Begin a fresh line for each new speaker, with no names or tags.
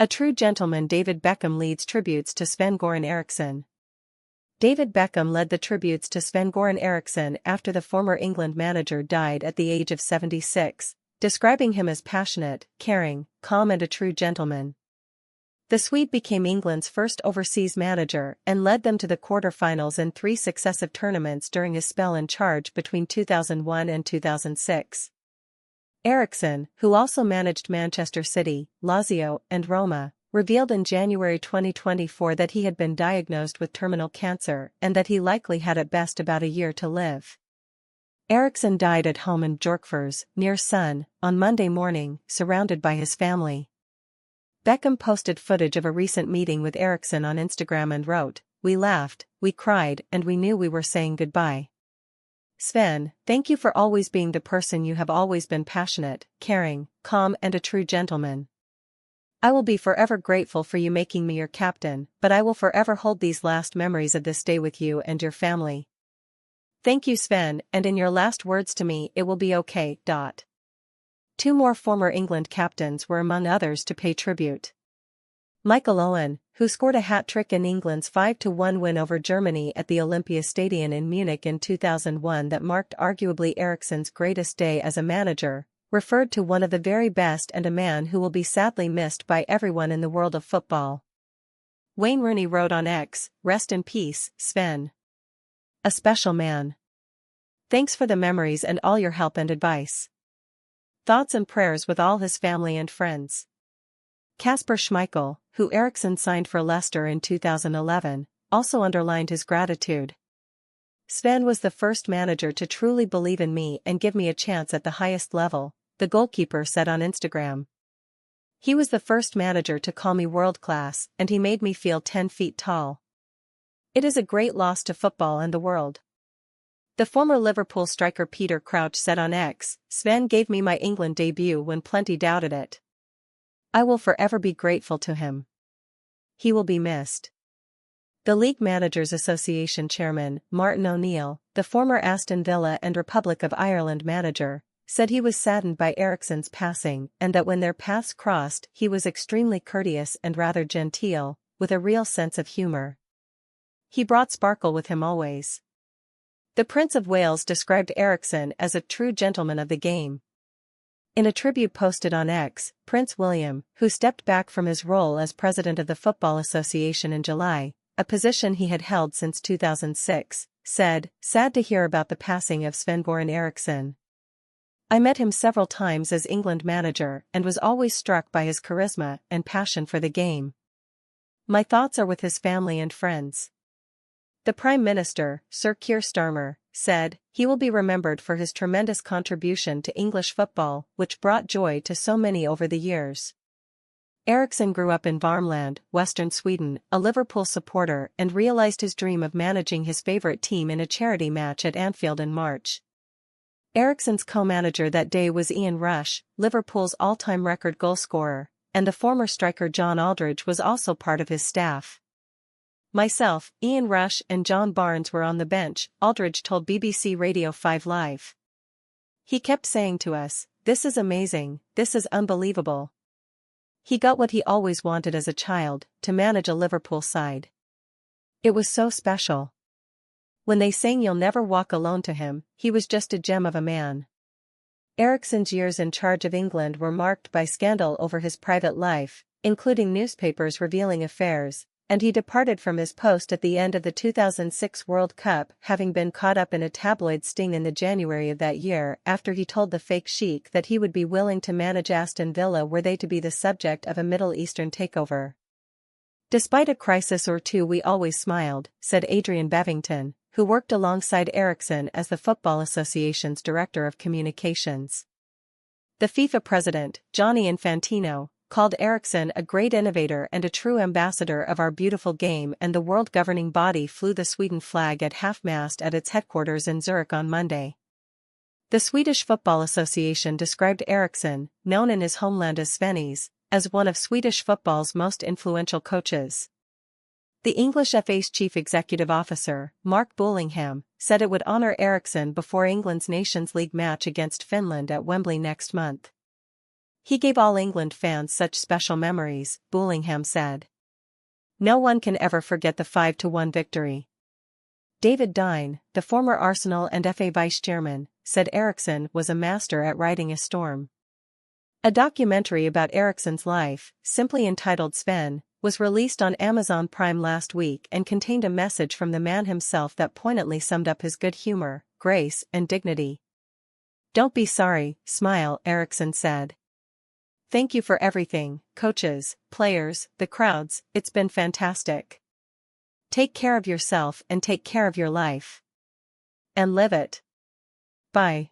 A true gentleman. David Beckham leads tributes to Sven-Göran Eriksson. David Beckham led the tributes to Sven-Göran Eriksson after the former England manager died at the age of 76, describing him as passionate, caring, calm and a true gentleman. The Swede became England's first overseas manager and led them to the quarter-finals in 3 successive tournaments during his spell in charge between 2001 and 2006. Eriksson, who also managed Manchester City, Lazio, and Roma, revealed in January 2024 that he had been diagnosed with terminal cancer and that he likely had at best about a year to live. Eriksson died at home in Björkfors, near Sun, on Monday morning, surrounded by his family. Beckham posted footage of a recent meeting with Eriksson on Instagram and wrote, "We laughed, we cried, and we knew we were saying goodbye. Sven, thank you for always being the person you have always been, passionate, caring, calm and a true gentleman. I will be forever grateful for you making me your captain, but I will forever hold these last memories of this day with you and your family. Thank you Sven, and in your last words to me, it will be okay." 2 more former England captains were among others to pay tribute. Michael Owen, who scored a hat-trick in England's 5-1 win over Germany at the Olympiastadion in Munich in 2001 that marked arguably Eriksson's greatest day as a manager, referred to one of the very best and a man who will be sadly missed by everyone in the world of football. Wayne Rooney wrote on X, "Rest in peace, Sven. A special man. Thanks for the memories and all your help and advice. Thoughts and prayers with all his family and friends." Kasper Schmeichel, who Eriksson signed for Leicester in 2011, also underlined his gratitude. "Sven was the first manager to truly believe in me and give me a chance at the highest level," the goalkeeper said on Instagram. "He was the first manager to call me world-class and he made me feel 10 feet tall. It is a great loss to football and the world." The former Liverpool striker Peter Crouch said on X, "Sven gave me my England debut when plenty doubted it. I will forever be grateful to him. He will be missed." The League Managers Association chairman, Martin O'Neill, the former Aston Villa and Republic of Ireland manager, said he was saddened by Eriksson's passing and that when their paths crossed he was extremely courteous and rather genteel, with a real sense of humor. He brought sparkle with him always. The Prince of Wales described Eriksson as a true gentleman of the game. In a tribute posted on X, Prince William, who stepped back from his role as president of the Football Association in July, a position he had held since 2006, said, "Sad to hear about the passing of Sven-Göran Eriksson. I met him several times as England manager and was always struck by his charisma and passion for the game. My thoughts are with his family and friends." The Prime Minister, Sir Keir Starmer, said, "He will be remembered for his tremendous contribution to English football, which brought joy to so many over the years." Eriksson grew up in Värmland, western Sweden, a Liverpool supporter, and realised his dream of managing his favourite team in a charity match at Anfield in March. Eriksson's co-manager that day was Ian Rush, Liverpool's all-time record goalscorer, and the former striker John Aldridge was also part of his staff. "Myself, Ian Rush and John Barnes were on the bench," Aldridge told BBC Radio 5 Live. "He kept saying to us, 'This is amazing, this is unbelievable.' He got what he always wanted as a child, to manage a Liverpool side. It was so special. When they sang 'You'll Never Walk Alone' to him, he was just a gem of a man." Eriksson's years in charge of England were marked by scandal over his private life, including newspapers revealing affairs, and he departed from his post at the end of the 2006 World Cup, having been caught up in a tabloid sting in the January of that year after he told the fake sheikh that he would be willing to manage Aston Villa were they to be the subject of a Middle Eastern takeover. "Despite a crisis or two we always smiled," said Adrian Bevington, who worked alongside Eriksson as the Football Association's Director of Communications. The FIFA president, Gianni Infantino, called Eriksson a great innovator and a true ambassador of our beautiful game, and the world governing body flew the Sweden flag at half-mast at its headquarters in Zurich on Monday. The Swedish Football Association described Eriksson, known in his homeland as Svennis, as one of Swedish football's most influential coaches. The English FA's chief executive officer, Mark Bullingham, said it would honour Eriksson before England's Nations League match against Finland at Wembley next month. He gave All England fans such special memories, Bullingham said. No one can ever forget the 5-1 victory. David Dine, the former Arsenal and FA vice-chairman, said Eriksson was a master at riding a storm. A documentary about Eriksson's life, simply entitled Sven, was released on Amazon Prime last week and contained a message from the man himself that poignantly summed up his good humor, grace, and dignity. "Don't be sorry, smile," Eriksson said. "Thank you for everything, coaches, players, the crowds, it's been fantastic. Take care of yourself and take care of your life. And live it. Bye."